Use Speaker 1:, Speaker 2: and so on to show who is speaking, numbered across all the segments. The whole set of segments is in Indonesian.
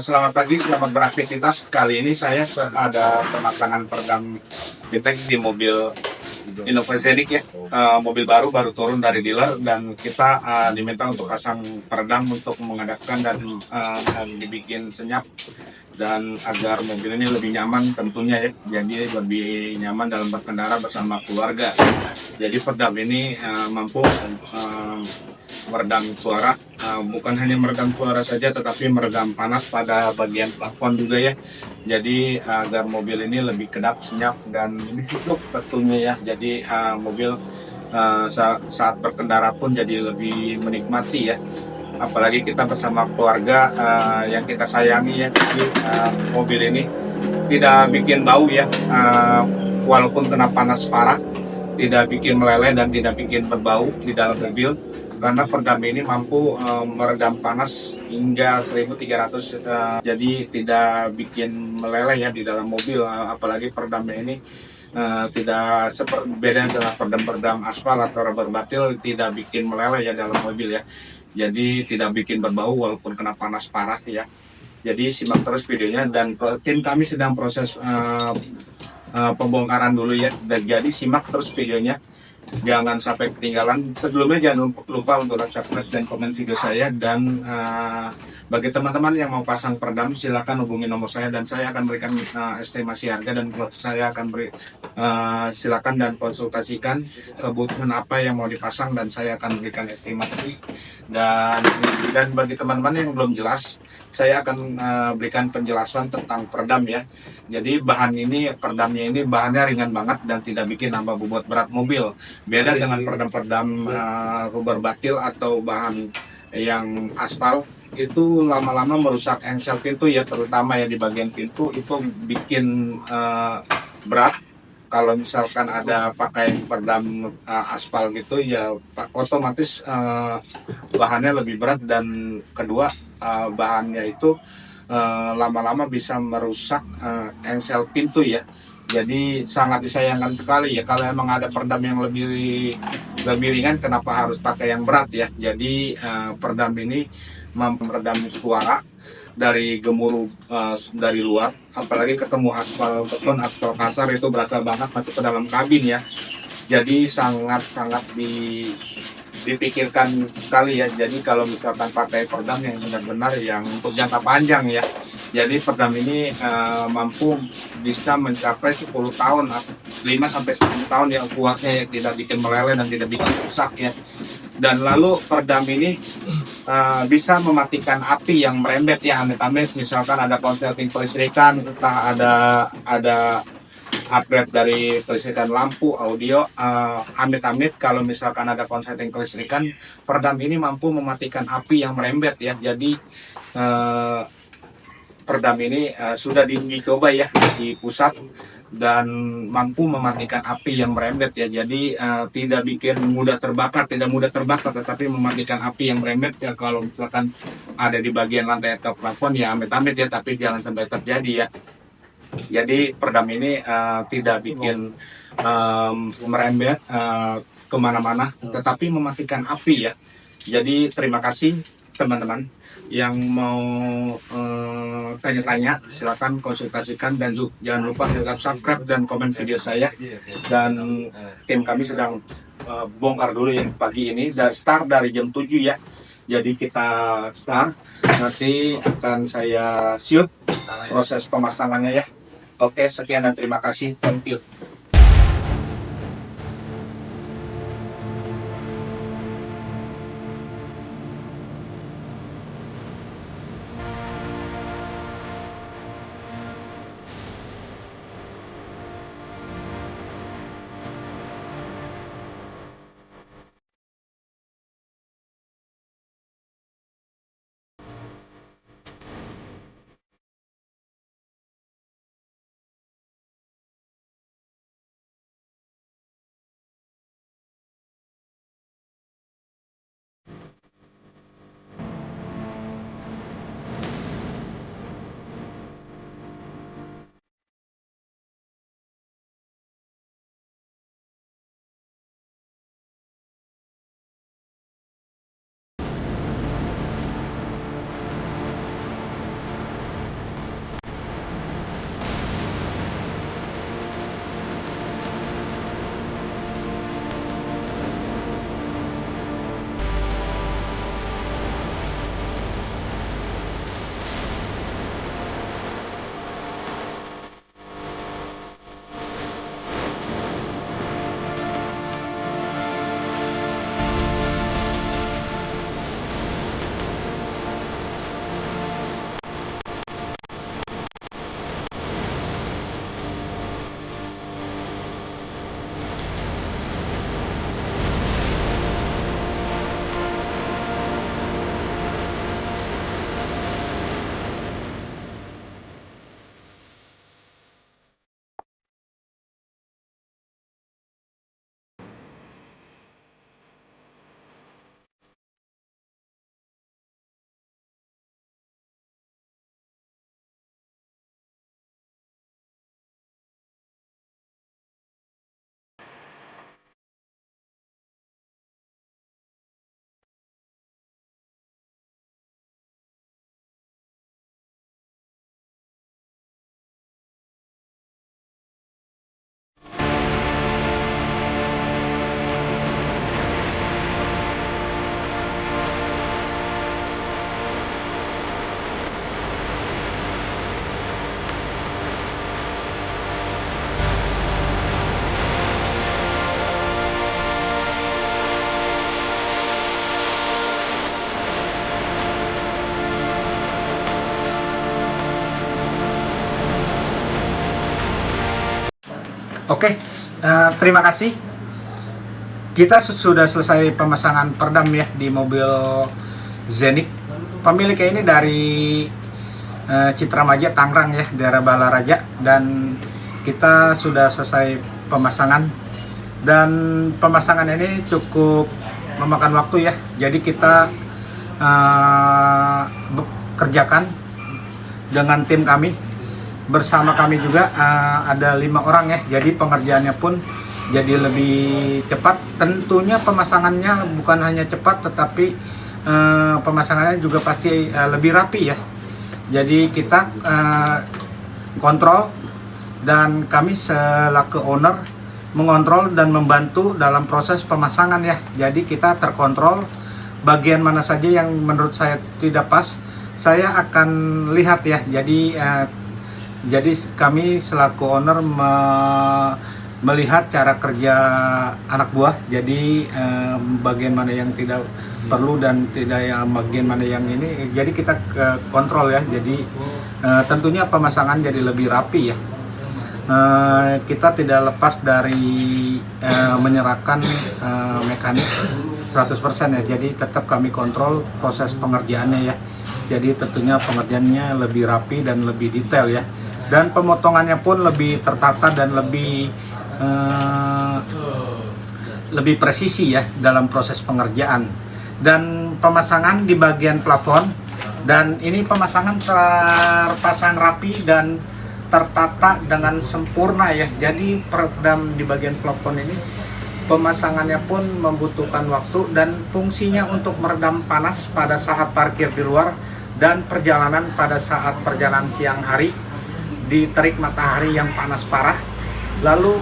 Speaker 1: Selamat pagi, selamat beraktivitas. Kali ini saya ada pemakanan peredam Bitek di mobil Innova Zenix ya. Mobil baru turun dari dealer dan kita diminta untuk pasang peredam untuk mengadapkan dan dibikin senyap dan agar mobil ini lebih nyaman tentunya ya. Jadi lebih nyaman dalam berkendara bersama keluarga. Jadi peredam ini mampu meredam suara, bukan hanya meredam suara saja tetapi meredam panas pada bagian plafon juga ya. Jadi agar mobil ini lebih kedap, senyap dan lebih sejuk pastinya ya. Jadi mobil saat berkendara pun jadi lebih menikmati ya. Apalagi kita bersama keluarga yang kita sayangi ya. Jadi mobil ini tidak bikin bau ya, walaupun kena panas parah, tidak bikin meleleh dan tidak bikin berbau di dalam mobil karena peredam ini mampu meredam panas hingga 1300, jadi tidak bikin meleleh ya di dalam mobil. Apalagi peredamnya ini tidak seperti beda dengan peredam-peredam aspal atau rubber batil, tidak bikin meleleh ya dalam mobil ya. Jadi tidak bikin berbau walaupun kena panas parah ya. Jadi simak terus videonya dan tim kami sedang proses pembongkaran dulu ya. Dan jadi simak terus videonya. Jangan sampai ketinggalan. Sebelumnya jangan lupa untuk like, subscribe, dan komen video saya. Dan bagi teman-teman yang mau pasang peredam, silakan hubungi nomor saya dan saya akan berikan estimasi harga dan saya akan silakan dan konsultasikan kebutuhan apa yang mau dipasang dan saya akan berikan estimasi. Dan bagi teman-teman yang belum jelas, saya akan berikan penjelasan tentang peredam ya. Jadi peredamnya ini bahannya ringan banget dan tidak bikin nambah bobot berat mobil. Beda dengan peredam-peredam rubber batil atau bahan yang aspal, itu lama-lama merusak engsel pintu ya, terutama ya di bagian pintu itu bikin berat. Kalau misalkan ada pakai peredam aspal gitu ya, otomatis bahannya lebih berat dan kedua bahannya itu lama-lama bisa merusak engsel pintu ya. Jadi sangat disayangkan sekali ya kalau emang ada peredam yang lebih ringan, kenapa harus pakai yang berat ya. Jadi peredam ini mampu meredam suara dari gemuruh dari luar, apalagi ketemu aspal beton atau kasar itu berasa banget masuk ke dalam kabin ya. Jadi sangat-sangat dipikirkan sekali ya. Jadi kalau misalkan pakai peredam yang benar-benar yang untuk jangka panjang ya. Jadi peredam ini mampu bisa mencapai 10 tahun, 5 sampai 10 tahun yang kuatnya ya, tidak bikin meleleh dan tidak bikin rusak ya. Dan lalu peredam ini bisa mematikan api yang merembet ya, amit-amit misalkan ada konsleting kelistrikan, entah ada upgrade dari kelistrikan lampu, audio, amit-amit kalau misalkan ada konsleting kelistrikan, peredam ini mampu mematikan api yang merembet ya. Jadi peredam ini sudah dicoba ya di pusat dan mampu mematikan api yang merembet ya. Jadi tidak bikin mudah terbakar, tetapi mematikan api yang merembet ya. Kalau misalkan ada di bagian lantai atau plafon ya amit-amit ya, tapi jangan sampai terjadi ya. Jadi peredam ini tidak bikin merembet kemana-mana, tetapi mematikan api ya. Jadi terima kasih teman-teman yang mau tanya-tanya, silakan konsultasikan dan jangan lupa subscribe dan komen video saya. Dan tim kami sedang bongkar dulu yang pagi ini, dan start dari jam 7 ya. Jadi kita start, nanti akan saya shoot proses pemasangannya ya. Oke, sekian dan terima kasih. Thank you. Oke, terima kasih. Kita sudah selesai pemasangan peredam ya di mobil Zenith. Pemiliknya ini dari Citramaja, Tangerang ya, daerah Balaraja, dan kita sudah selesai pemasangan. Dan pemasangan ini cukup memakan waktu ya. Jadi kita kerjakan dengan tim kami. Bersama kami juga ada 5 orang ya. Jadi pengerjaannya pun jadi lebih cepat. Tentunya pemasangannya bukan hanya cepat, tetapi pemasangannya juga pasti lebih rapi ya. Jadi kita kontrol, dan kami selaku owner mengontrol dan membantu dalam proses pemasangan ya. Jadi kita terkontrol, bagian mana saja yang menurut saya tidak pas, saya akan lihat ya. Jadi kami selaku owner melihat cara kerja anak buah. Jadi bagian mana yang tidak perlu dan tidak, yang bagian mana yang ini, jadi kita kontrol ya. Jadi tentunya pemasangan jadi lebih rapi ya. Kita tidak lepas dari menyerahkan mekanik 100% ya. Jadi tetap kami kontrol proses pengerjaannya ya. Jadi tentunya pengerjaannya lebih rapi dan lebih detail ya. Dan pemotongannya pun lebih tertata dan lebih presisi ya dalam proses pengerjaan. Dan pemasangan di bagian plafon, dan ini pemasangan terpasang rapi dan tertata dengan sempurna ya. Jadi peredam di bagian plafon ini pemasangannya pun membutuhkan waktu, dan fungsinya untuk meredam panas pada saat parkir di luar dan perjalanan pada saat perjalanan siang hari di terik matahari yang panas parah. Lalu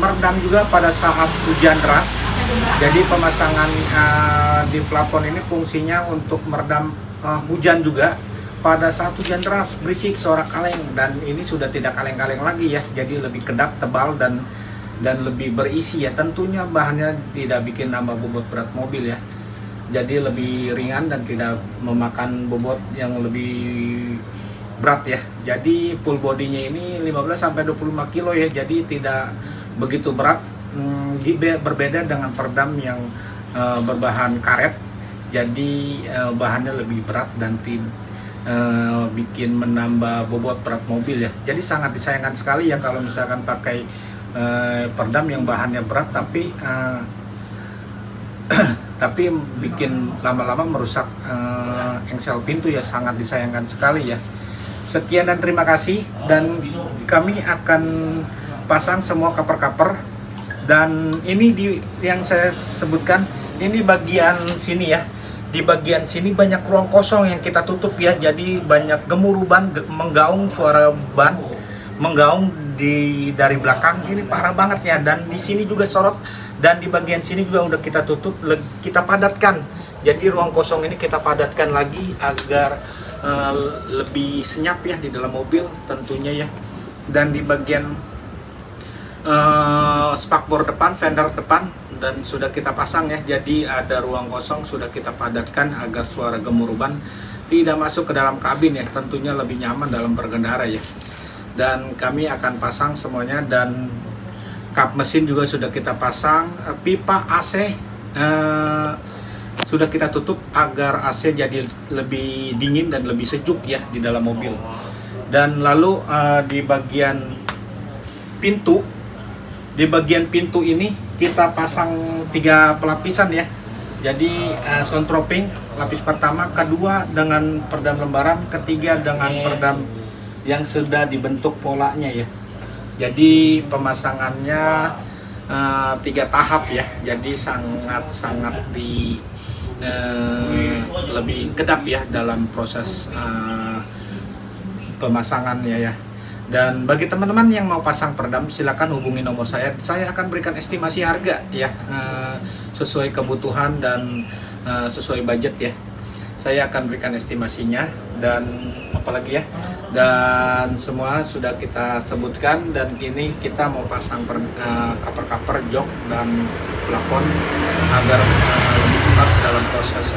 Speaker 1: meredam juga pada saat hujan deras. Jadi pemasangan di plafon ini fungsinya untuk meredam hujan juga pada saat hujan deras, berisik suara kaleng, dan ini sudah tidak kaleng-kaleng lagi ya. Jadi lebih kedap, tebal, dan lebih berisi ya. Tentunya bahannya tidak bikin nambah bobot berat mobil ya. Jadi lebih ringan dan tidak memakan bobot yang lebih berat ya. Jadi full bodinya ini 15-25 kilo ya. Jadi tidak begitu berat. Berbeda dengan peredam yang berbahan karet. Jadi bahannya lebih berat dan bikin menambah bobot berat mobil ya. Jadi sangat disayangkan sekali ya kalau misalkan pakai peredam yang bahannya berat, tapi bikin lama-lama merusak engsel pintu ya. Sangat disayangkan sekali ya. Sekian dan terima kasih, dan kami akan pasang semua cover-cover. Dan ini yang saya sebutkan, ini bagian sini ya. Di bagian sini banyak ruang kosong yang kita tutup ya. Jadi banyak gemuruh ban, menggaung suara ban, menggaung dari belakang. Ini parah banget ya. Dan di sini juga sorot, dan di bagian sini juga udah kita tutup, kita padatkan. Jadi ruang kosong ini kita padatkan lagi agar lebih senyap ya di dalam mobil tentunya ya. Dan di bagian spakbor depan, fender depan, dan sudah kita pasang ya. Jadi ada ruang kosong sudah kita padatkan agar suara gemuruh ban tidak masuk ke dalam kabin ya. Tentunya lebih nyaman dalam berkendara ya. Dan kami akan pasang semuanya, dan kap mesin juga sudah kita pasang. Pipa AC sudah kita tutup agar AC jadi lebih dingin dan lebih sejuk ya di dalam mobil. Dan lalu di bagian pintu, ini kita pasang 3 pelapisan ya. Jadi soundproofing lapis pertama, kedua dengan peredam lembaran, ketiga dengan peredam yang sudah dibentuk polanya ya. Jadi pemasangannya 3 tahap ya. Jadi sangat lebih kedap ya dalam proses pemasangannya ya. Dan bagi teman-teman yang mau pasang peredam, silakan hubungi nomor saya. Saya akan berikan estimasi harga ya, sesuai kebutuhan dan sesuai budget ya. Saya akan berikan estimasinya, dan apalagi ya, dan semua sudah kita sebutkan. Dan kini kita mau pasang cover-cover jok dan plafon agar lebih cepat dalam proses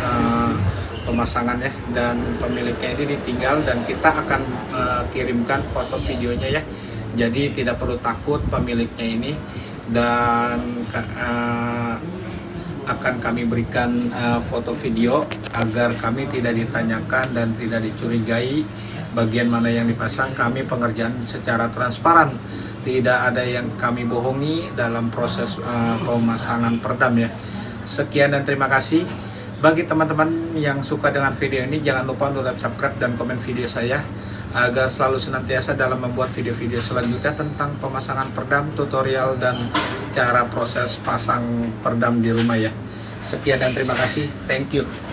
Speaker 1: pemasangan ya, dan pemiliknya ini ditinggal, dan kita akan kirimkan foto videonya ya. Jadi tidak perlu takut pemiliknya ini, dan akan kami berikan foto video agar kami tidak ditanyakan dan tidak dicurigai bagian mana yang dipasang. Kami pengerjaan secara transparan, tidak ada yang kami bohongi dalam proses pemasangan peredam ya. Sekian dan terima kasih. Bagi teman-teman yang suka dengan video ini, jangan lupa untuk subscribe dan komen video saya agar selalu senantiasa dalam membuat video-video selanjutnya tentang pemasangan peredam, tutorial, dan cara proses pasang peredam di rumah ya. Sekian dan terima kasih. Thank you.